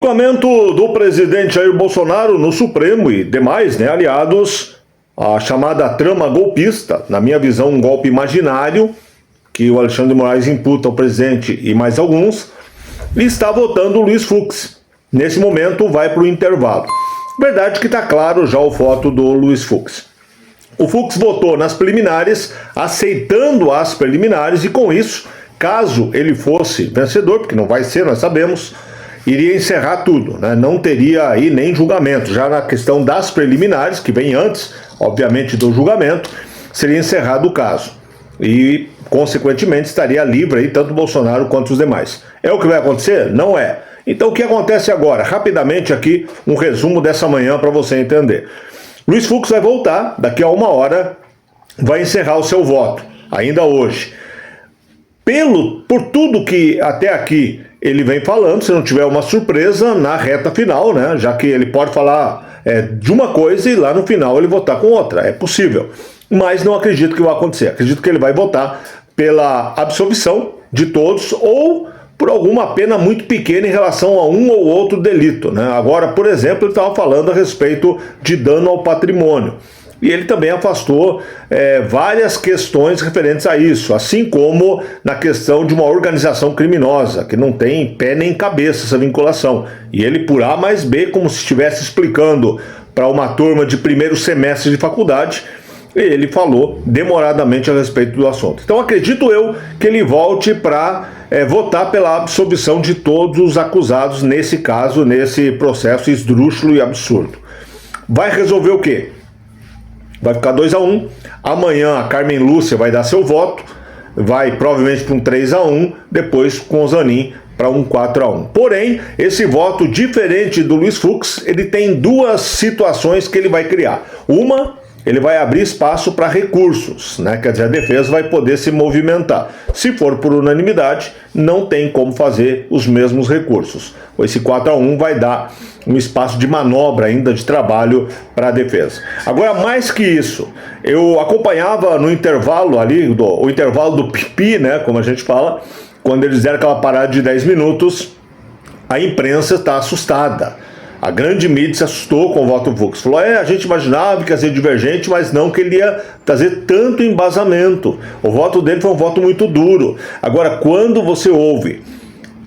O julgamento do presidente Jair Bolsonaro no Supremo e demais aliados, a chamada trama golpista, na minha visão um golpe imaginário, que o Alexandre de Moraes imputa ao presidente e mais alguns, e está votando o Luiz Fux. Nesse momento vai para o intervalo. Verdade que está claro já o voto do Luiz Fux. O Fux votou nas preliminares, aceitando as preliminares, e com isso, caso ele fosse vencedor, porque não vai ser, nós sabemos, iria encerrar tudo, não teria aí nem julgamento. Já na questão das preliminares, que vem antes, obviamente, do julgamento, seria encerrado o caso. E, consequentemente, estaria livre aí tanto o Bolsonaro quanto os demais. É o que vai acontecer? Não é. Então, o que acontece agora? Rapidamente aqui, um resumo dessa manhã para você entender. Luiz Fux vai voltar, daqui a 1 hora, vai encerrar o seu voto, ainda hoje. Por tudo que até aqui ele vem falando, se não tiver uma surpresa na reta final, já que ele pode falar de uma coisa e lá no final ele votar com outra, é possível. Mas não acredito que vai acontecer, acredito que ele vai votar pela absolvição de todos ou por alguma pena muito pequena em relação a um ou outro delito. Agora, por exemplo, ele estava falando a respeito de dano ao patrimônio. E ele também afastou várias questões referentes a isso, assim como na questão de uma organização criminosa, que não tem pé nem cabeça essa vinculação. E ele, por A mais B, como se estivesse explicando para uma turma de primeiro semestre de faculdade, ele falou demoradamente a respeito do assunto. Então acredito eu que ele volte para votar pela absolvição de todos os acusados nesse caso, nesse processo esdrúxulo e absurdo. Vai resolver o quê? Vai ficar 2-1. Amanhã a Carmen Lúcia vai dar seu voto, vai provavelmente para um 3-1, depois com o Zanin para um 4-1. Porém, esse voto, diferente do Luiz Fux, ele tem duas situações que ele vai criar. Uma, ele vai abrir espaço para recursos, quer dizer, a defesa vai poder se movimentar. Se for por unanimidade, não tem como fazer os mesmos recursos. Esse 4-1 vai dar um espaço de manobra ainda de trabalho para a defesa. Agora, mais que isso, eu acompanhava no intervalo ali, o intervalo do pipi, como a gente fala, quando eles deram aquela parada de 10 minutos, a imprensa está assustada. A grande mídia se assustou com o voto do Fux. Falou, a gente imaginava que ia ser divergente, mas não que ele ia trazer tanto embasamento. O voto dele foi um voto muito duro. Agora, quando você ouve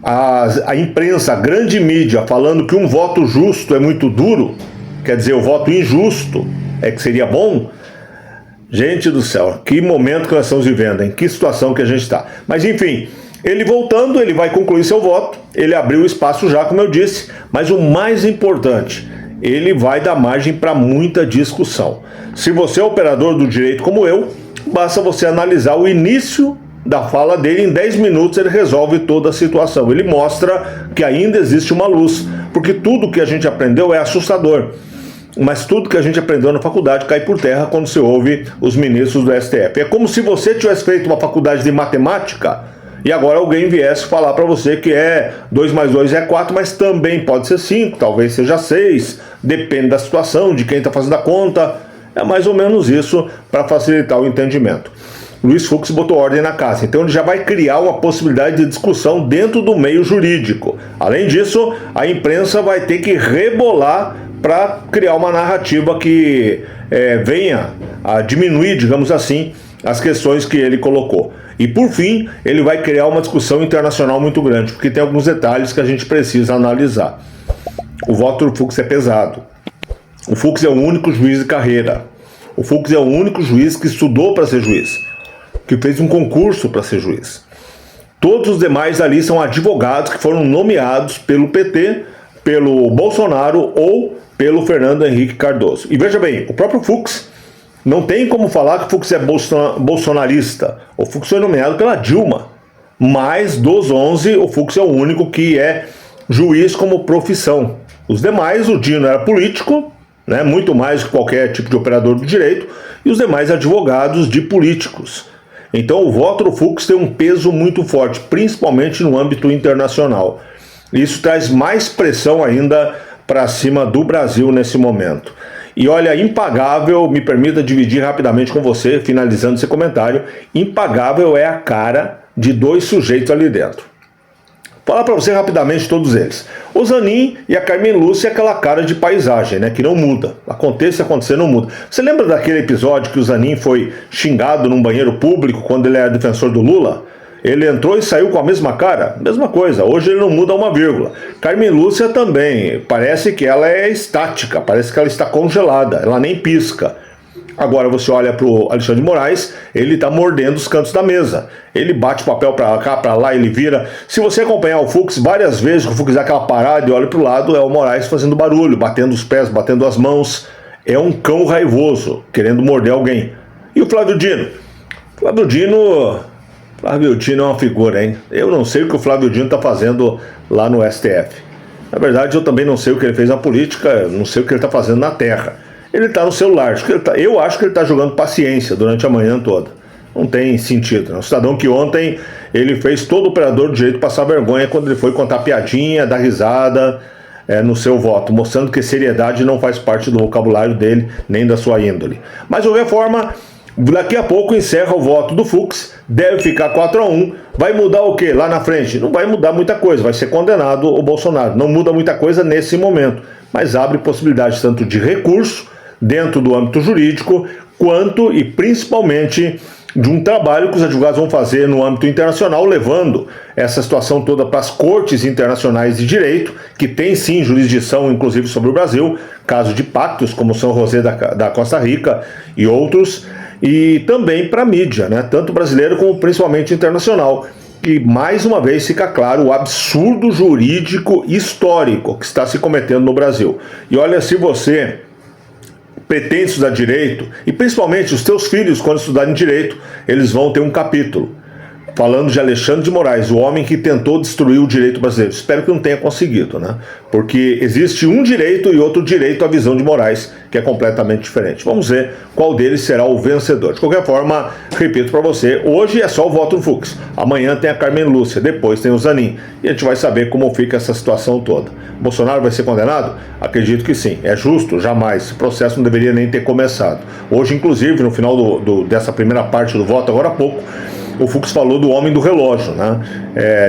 a imprensa, a grande mídia, falando que um voto justo é muito duro, quer dizer, o voto injusto é que seria bom, gente do céu, que momento que nós estamos vivendo, em que situação que a gente está. Mas enfim, ele voltando, ele vai concluir seu voto, ele abriu o espaço já, como eu disse, mas o mais importante, ele vai dar margem para muita discussão. Se você é operador do direito como eu, basta você analisar o início da fala dele, em 10 minutos ele resolve toda a situação. Ele mostra que ainda existe uma luz, porque tudo que a gente aprendeu é assustador. Mas tudo que a gente aprendeu na faculdade cai por terra quando se ouve os ministros do STF. É como se você tivesse feito uma faculdade de matemática e agora alguém viesse falar para você que 2 mais 2 é 4, mas também pode ser 5, talvez seja 6, depende da situação, de quem está fazendo a conta. É mais ou menos isso para facilitar o entendimento. Luiz Fux botou ordem na casa, então ele já vai criar uma possibilidade de discussão dentro do meio jurídico. Além disso, a imprensa vai ter que rebolar para criar uma narrativa que venha a diminuir, digamos assim, as questões que ele colocou. E por fim, ele vai criar uma discussão internacional muito grande, porque tem alguns detalhes que a gente precisa analisar. O voto do Fux é pesado. O Fux é o único juiz de carreira. O Fux é o único juiz que estudou para ser juiz, que fez um concurso para ser juiz. Todos os demais ali são advogados que foram nomeados pelo PT, pelo Bolsonaro ou pelo Fernando Henrique Cardoso. E veja bem, o próprio Fux não tem como falar que o Fux é bolsonarista. O Fux foi nomeado pela Dilma. Mas dos 11, o Fux é o único que é juiz como profissão. Os demais, o Dino era político, muito mais que qualquer tipo de operador do direito, e os demais advogados de políticos. Então o voto do Fux tem um peso muito forte, principalmente no âmbito internacional. Isso traz mais pressão ainda para cima do Brasil nesse momento. E olha, impagável, me permita dividir rapidamente com você, finalizando esse comentário, impagável é a cara de 2 sujeitos ali dentro. Falar para você rapidamente todos eles. O Zanin e a Carmen Lúcia é aquela cara de paisagem, né, que não muda. Aconteça, acontecer, não muda. Você lembra daquele episódio que o Zanin foi xingado num banheiro público quando ele era defensor do Lula? Ele entrou e saiu com a mesma cara? Mesma coisa, hoje ele não muda uma vírgula. Carmen Lúcia também, parece que ela é estática, parece que ela está congelada, ela nem pisca. Agora você olha para o Alexandre de Moraes, ele está mordendo os cantos da mesa. Ele bate o papel para cá, para lá, ele vira. Se você acompanhar o Fux, várias vezes que o Fux dá aquela parada e olha para o lado, é o Moraes fazendo barulho, batendo os pés, batendo as mãos. É um cão raivoso, querendo morder alguém. E o Flávio Dino? Flávio Dino é uma figura, hein? Eu não sei o que o Flávio Dino está fazendo lá no STF. Na verdade, eu também não sei o que ele fez na política, não sei o que ele está fazendo na terra. Ele está no celular. Eu acho que ele está jogando paciência durante a manhã toda. Não tem sentido. É um cidadão que ontem ele fez todo o operador de direito passar vergonha quando ele foi contar piadinha, dar risada no seu voto, mostrando que seriedade não faz parte do vocabulário dele, nem da sua índole. Mas, de qualquer forma, daqui a pouco encerra o voto do Fux, deve ficar 4-1. Vai mudar o quê? Lá na frente? Não vai mudar muita coisa, vai ser condenado o Bolsonaro. Não muda muita coisa nesse momento, mas abre possibilidade tanto de recurso dentro do âmbito jurídico, quanto e principalmente de um trabalho que os advogados vão fazer no âmbito internacional, levando essa situação toda para as cortes internacionais de direito, que tem sim jurisdição, inclusive, sobre o Brasil, caso de pactos como São José da Costa Rica e outros, e também para a mídia, né, tanto brasileiro como principalmente internacional. E mais uma vez fica claro o absurdo jurídico histórico que está se cometendo no Brasil. E olha, se você pretende estudar direito, e principalmente os teus filhos, quando estudarem direito, eles vão ter um capítulo falando de Alexandre de Moraes, o homem que tentou destruir o direito brasileiro. Espero que não tenha conseguido, né? Porque existe um direito e outro direito à visão de Moraes, que é completamente diferente. Vamos ver qual deles será o vencedor. De qualquer forma, repito para você, hoje é só o voto no Fux. Amanhã tem a Carmen Lúcia, depois tem o Zanin. E a gente vai saber como fica essa situação toda. Bolsonaro vai ser condenado? Acredito que sim. É justo? Jamais. O processo não deveria nem ter começado. Hoje, inclusive, no final dessa primeira parte do voto, agora há pouco, o Fux falou do homem do relógio, né?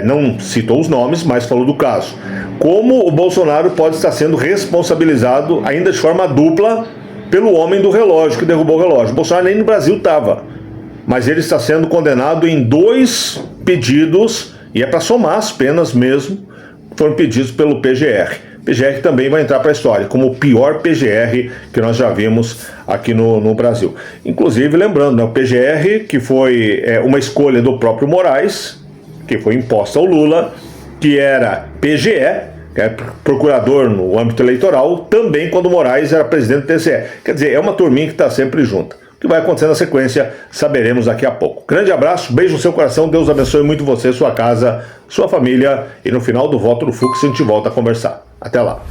Não citou os nomes, mas falou do caso. Como o Bolsonaro pode estar sendo responsabilizado, ainda de forma dupla, pelo homem do relógio, que derrubou o relógio. O Bolsonaro nem no Brasil estava, mas ele está sendo condenado em 2 pedidos, e é para somar as penas mesmo, foram pedidos pelo PGR. PGR também vai entrar para a história como o pior PGR que nós já vimos aqui no Brasil. Inclusive, lembrando, né, o PGR, que foi uma escolha do próprio Moraes, que foi imposta ao Lula, que era PGE, que é procurador no âmbito eleitoral, também quando o Moraes era presidente do TSE. Quer dizer, é uma turminha que está sempre junta. O que vai acontecer na sequência, saberemos daqui a pouco. Grande abraço, beijo no seu coração, Deus abençoe muito você, sua casa, sua família, e no final do voto do Fux a gente volta a conversar. Até lá.